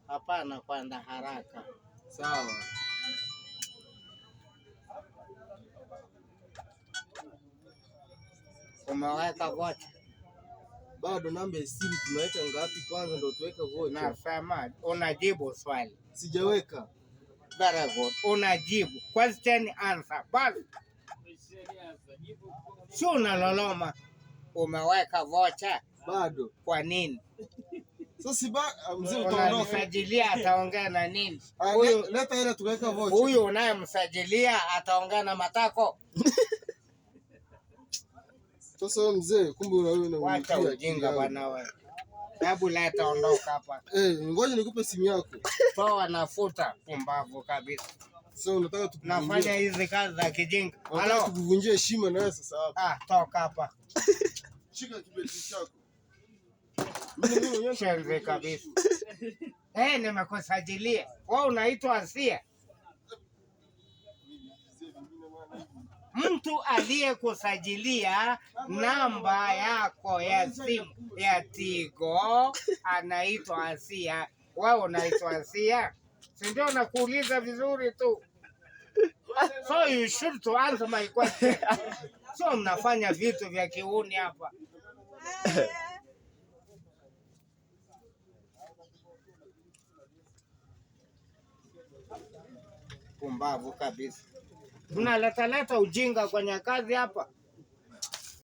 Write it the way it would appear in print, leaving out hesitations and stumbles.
Hapana kwenda haraka. Sawa. Umeweka vocha? Bado. Namba ya simu tunaweka ngapi kwanza ndio tuweke vocha? Nasema unajibu swali. Sijaweka. Very good. Unajibu. Question answer. Basi. Si unaloloma. Umeweka vocha? Bado. Kwa nini? Sasa mzee utaondoka. Unamsajilia ataongea na nini? Huyu leta ile tuweka vocha. Huyu unayemsajilia ataongea na matako. Sasa mzee kumbe una wacha ujinga bwana wewe. Hebu leta ondoka hapa. Ngoja nikupe simu yako. Toa nafuta pumbavu kabisa. Sasa unataka tukuvunjie. Nafanya hizi kazi za kijinga. Halo. Tukuvunjie heshima na wewe sasa hapa. Toka hapa. Shika kibeti chako. Shenzi kabisa. Nimekusajilia. Wewe unaitwa Asia. Mtu aliyekusajilia namba yako ya simu ya Tigo anaitwa Asia. Wewe unaitwa Asia? Si ndio nakuuliza vizuri tu. So you should to answer my question. So mnafanya vitu vya kiuni hapa. Pumbavu kabisa. Unaleta ujinga kwenye kazi hapa.